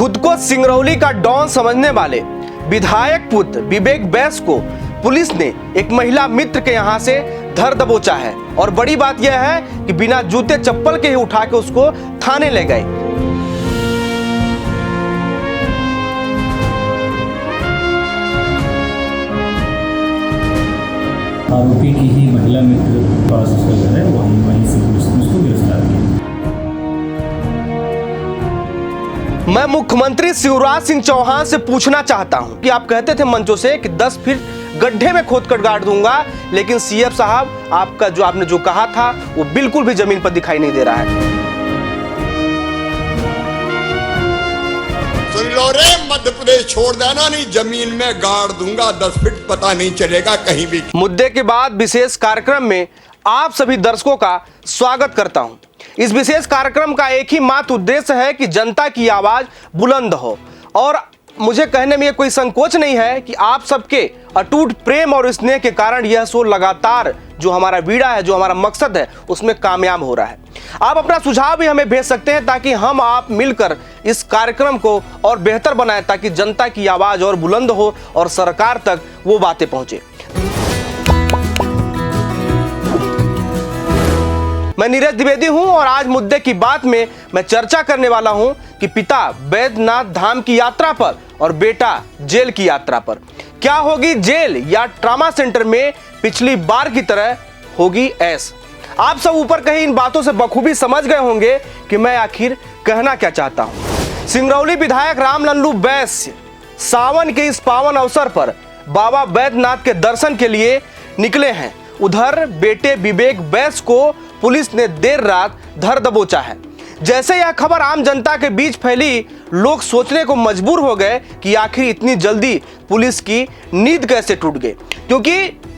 खुद को सिंगरौली का डॉन समझने वाले विधायक पुत्र विवेक बैस को पुलिस ने एक महिला मित्र के यहां से धर दबोचा है। और बड़ी बात यह है कि बिना जूते चप्पल के ही उठा के उसको थाने ले गए। आरोपी की ही महिला मित्र पास उसका घर है, वहीं से पुलिस ने उसको गिरफ्तार किया। मैं मुख्यमंत्री शिवराज सिंह चौहान से पूछना चाहता हूं कि आप कहते थे मंचों से कि 10 फीट गड्ढे में खोद कर गाड़ दूंगा, लेकिन सीएम साहब आपका आपने जो कहा था वो बिल्कुल भी जमीन पर दिखाई नहीं दे रहा है। सुन लो रे, मध्य प्रदेश छोड़ देना, नहीं जमीन में गाड़ दूंगा, 10 फीट पता नहीं चलेगा कहीं भी। मुद्दे के बाद विशेष कार्यक्रम में आप सभी दर्शकों का स्वागत करता हूं। इस विशेष कार्यक्रम का एक ही मात्र उद्देश्य है कि जनता की आवाज बुलंद हो। और मुझे कहने में कोई संकोच नहीं है कि आप सबके अटूट प्रेम और स्नेह के कारण यह शो लगातार जो हमारा बीड़ा है, जो हमारा मकसद है, उसमें कामयाब हो रहा है। आप अपना सुझाव भी हमें भेज सकते हैं ताकि हम आप मिलकर इस कार्यक्रम को और बेहतर बनाएं, ताकि जनता की आवाज और बुलंद हो और सरकार तक वो बातें पहुंचे। मैं नीरज द्विवेदी हूं और आज मुद्दे की बात में मैं चर्चा करने वाला हूं कि पिता बैद्यनाथ धाम की यात्रा पर और बेटा जेल की यात्रा पर। क्या होगी जेल या ट्रॉमा सेंटर में पिछली बार की तरह होगी ऐश? आप सब ऊपर कहीं इन बातों से बखूबी समझ गए होंगे कि मैं आखिर कहना क्या चाहता हूं। सिंगरौली विधायक राम लल्लू बैस सावन के इस पावन अवसर पर बाबा बैद्यनाथ के दर्शन के लिए निकले हैं। उधर बेटे विवेक बैस को पुलिस ने देर रात धर दबोचा है। जैसे यह खबर आम जनता के बीच फैली, लोग सोचने को मजबूर हो गए कि आखिर इतनी जल्दी पुलिस की नींद कैसे टूट गई। क्योंकि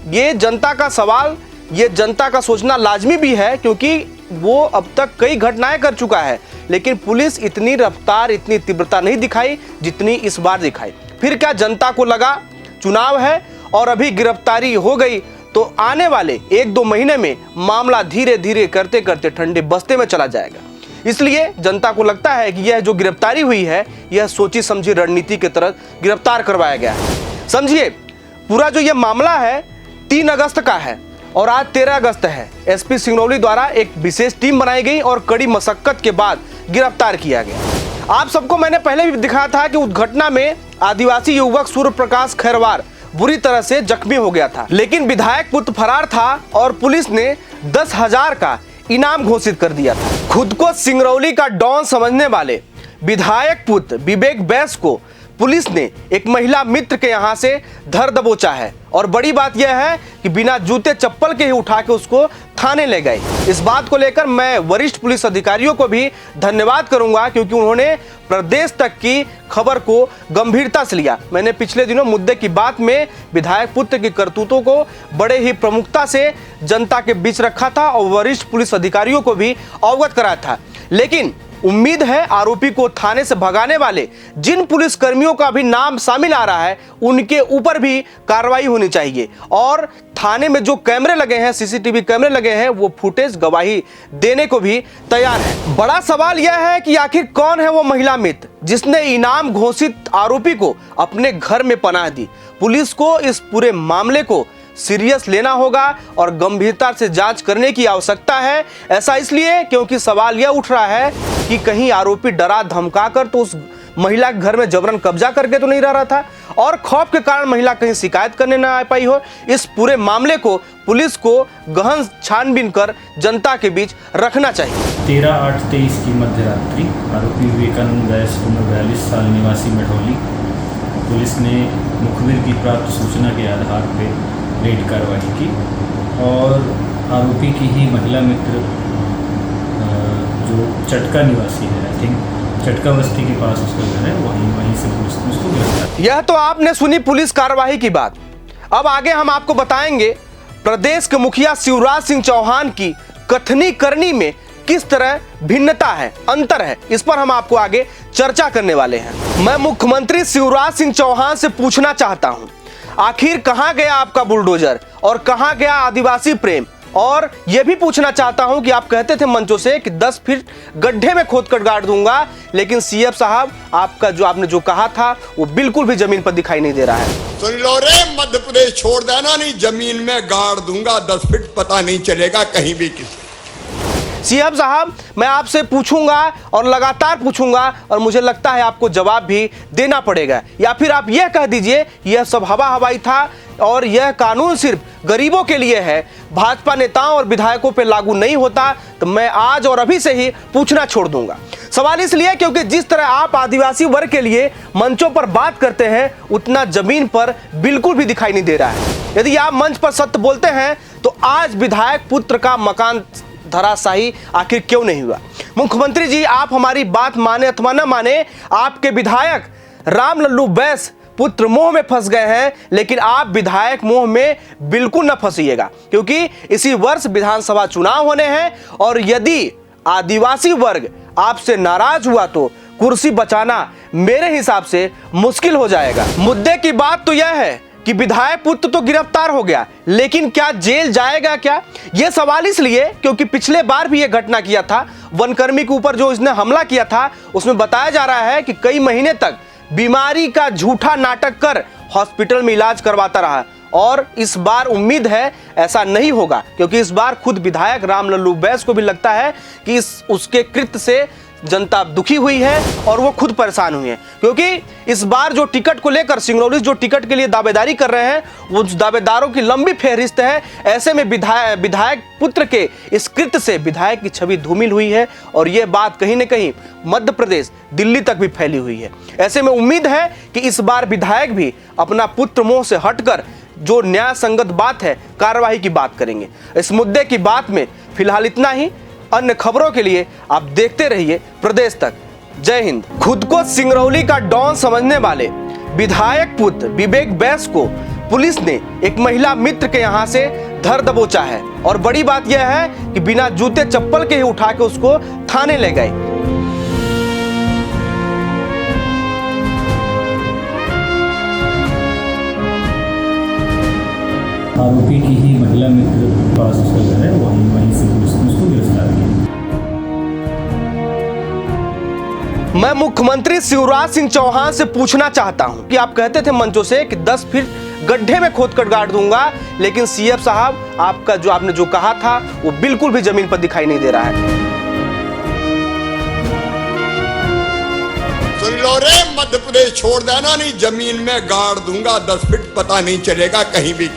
ये जनता का सवाल, ये जनता का सोचना लाजमी भी है, क्योंकि वो अब तक कई घटनाएं कर चुका है, लेकिन पुलिस इतनी रफ्तार, इतनी तीव्रता नहीं दिखाई जितनी इस बार दिखाई। फिर क्या जनता को लगा चुनाव है और अभी गिरफ्तारी हो गई तो आने वाले 1-2 महीने में मामला धीरे धीरे करते करते ठंडे बस्ते में चला जाएगा। इसलिए जनता को लगता है कि यह जो गिरफ्तारी हुई है, यह सोची समझी रणनीति के तहत गिरफ्तार करवाया गया है। समझिए, पूरा जो यह मामला है 3 अगस्त का है और आज 13 अगस्त है। एसपी सिंगरौली द्वारा एक विशेष टीम बनाई गई और कड़ी मशक्कत के बाद गिरफ्तार किया गया। आप सबको मैंने पहले भी दिखाया था कि उस घटना में आदिवासी युवक सूर्य प्रकाश खैरवार बुरी तरह से जख्मी हो गया था, लेकिन विधायक पुत्र फरार था और पुलिस ने 10,000 का इनाम घोषित कर दिया था। खुद को सिंगरौली का डॉन समझने वाले विधायक पुत्र विवेक बैस को पुलिस ने एक महिला मित्र के यहां से धर दबोचा है। और बड़ी बात यह है कि बिना जूते चप्पल के ही उठा के उसको थाने ले गए। इस बात को लेकर मैं वरिष्ठ पुलिस अधिकारियों को भी धन्यवाद करूंगा, क्योंकि उन्होंने प्रदेश तक की खबर को गंभीरता से लिया। मैंने पिछले दिनों मुद्दे की बात में विधायक पुत्र की करतूतों को बड़े ही प्रमुखता से जनता के बीच रखा था और वरिष्ठ पुलिस अधिकारियों को भी अवगत कराया था। लेकिन उम्मीद है आरोपी को थाने से भगाने वाले जिन पुलिस कर्मियों का भी नाम शामिल आ रहा है, उनके ऊपर भी कार्रवाई होनी चाहिए। और थाने में जो कैमरे लगे हैं, सीसीटीवी कैमरे लगे हैं, वो फुटेज गवाही देने को भी तैयार है। बड़ा सवाल यह है कि आखिर कौन है वो महिला मित्र जिसने इनाम घोषित आरोपी को अपने घर में पनाह दी। पुलिस को इस पूरे मामले को सीरियस लेना होगा और गंभीरता से जांच करने की आवश्यकता है। ऐसा इसलिए क्योंकि सवाल यह उठ रहा है कि कहीं आरोपी डरा धमका कर तो उस महिला के घर में जबरन कब्जा करके तो नहीं रह रहा था, और खौफ के कारण महिला कहीं शिकायत करने न आ पाई हो। इस पूरे मामले को पुलिस को गहन छानबीन कर जनता के बीच रखना चाहिए। 13/8/23 की मध्य रात्रि आरोपी विवेकानंद बैस उम्र 42 साल निवासी मढ़ौली, पुलिस ने मुखबिर की प्राप्त सूचना के आधार पर रेड कार्रवाई की और आरोपी की ही महिला मित्र जो चटका निवासी है, आई थिंक चटका बस्ती के पास उसका घर है, वहीं से पुलिस ने उसको गिरफ्तार। यह तो आपने सुनी पुलिस कार्रवाई की बात। अब आगे हम आपको बताएंगे प्रदेश के मुखिया शिवराज सिंह चौहान की कथनी करनी में किस तरह भिन्नता है, अंतर है। इस पर हम आपको आगे चर्चा करने वाले हैं। मैं मुख्यमंत्री शिवराज सिंह चौहान से पूछना चाहता हूं, आखिर कहां गया आपका बुलडोजर और कहां गया आदिवासी प्रेम? और यह भी पूछना चाहता हूं कि आप कहते थे मंचों से कि 10 फीट गड्ढे में खोद कर गाड़ दूंगा, लेकिन सीएम साहब आपका जो आपने जो कहा था वो बिल्कुल भी जमीन पर दिखाई नहीं दे रहा है। सुन लो रे मध्य प्रदेश छोड़ देना नहीं, जमीन में गाड़ दूंगा 10 फीट, पता नहीं चलेगा कहीं भी किसी। सीएम साहब मैं आपसे पूछूंगा और लगातार पूछूंगा और मुझे लगता है आपको जवाब भी देना पड़ेगा, या फिर आप यह कह दीजिए यह सब हवा हवाई था और यह कानून सिर्फ गरीबों के लिए है, भाजपा नेताओं और विधायकों पे लागू नहीं होता, तो मैं आज और अभी से ही पूछना छोड़ दूंगा। सवाल इसलिए क्योंकि जिस तरह आप आदिवासी वर्ग के लिए मंचों पर बात करते हैं उतना जमीन पर बिल्कुल भी दिखाई नहीं दे रहा है। यदि आप मंच पर सत्य बोलते हैं तो आज विधायक पुत्र का मकान धराशायी आखिर क्यों नहीं हुआ? मुख्यमंत्री जी आप हमारी बात माने अथवा न माने, आपके विधायक राम लल्लू बैस पुत्र मोह में फंस गए हैं, लेकिन आप विधायक मोह में बिल्कुल न फंसिएगा, क्योंकि इसी वर्ष विधानसभा चुनाव होने हैं और यदि आदिवासी वर्ग आपसे नाराज हुआ तो कुर्सी बचाना मेरे हिसाब से मुश्किल हो जाएगा। मुद्दे की बात तो यह है कि विधायक पुत्र तो गिरफ्तार हो गया, लेकिन क्या जेल जाएगा क्या? यह सवाल इसलिए क्योंकि पिछले बार भी यह घटना किया था, वनकर्मी के ऊपर जो इसने हमला किया था, उसमें बताया जा रहा है कि कई महीने तक बीमारी का झूठा नाटक कर हॉस्पिटल में इलाज करवाता रहा। और इस बार उम्मीद है ऐसा नहीं होगा, क्योंकि इस बार खुद विधायक राम लल्लू बैस को भी लगता है कि उसके कृत्य से जनता दुखी हुई है और वो खुद परेशान हुई है, क्योंकि इस बार जो टिकट को लेकर सिंगरौली जो टिकट के लिए दावेदारी कर रहे हैं वो दावेदारों की लंबी फेहरिस्त है। ऐसे में विधायक पुत्र के इस कृत्य से विधायक की छवि धूमिल हुई है और ये बात कहीं न कहीं मध्य प्रदेश दिल्ली तक भी फैली हुई है। ऐसे में उम्मीद है कि इस बार विधायक भी अपना पुत्र मोह से हटकर जो न्याय संगत बात है कार्रवाई की बात करेंगे। इस मुद्दे की बात में फिलहाल इतना ही। अन्य खबरों के लिए आप देखते रहिए प्रदेश तक। जय हिंद। खुद को सिंगरौली का डॉन समझने वाले विधायक पुत्र विवेक बैस को पुलिस ने एक महिला मित्र के यहां से धर दबोचा है और बड़ी बात यह है कि बिना जूते चप्पल के ही उठा के उसको थाने ले गए। आरोपी की ही महिला मित्र पास उसका घर है, वहीं से पुलिस ने उसको गिरफ्तार किया। मैं मुख्यमंत्री शिवराज सिंह चौहान से पूछना चाहता हूं कि आप कहते थे मंचों से कि 10 फीट गड्ढे में खोद कर गाड़ दूंगा, लेकिन सीएम साहब आपका जो आपने जो कहा था वो बिल्कुल भी जमीन पर दिखाई नहीं दे रहा है। सुन लो रे मध्य प्रदेश छोड़ देना नहीं, जमीन में गाड़ दूंगा 10 फीट, पता नहीं चलेगा कहीं भी।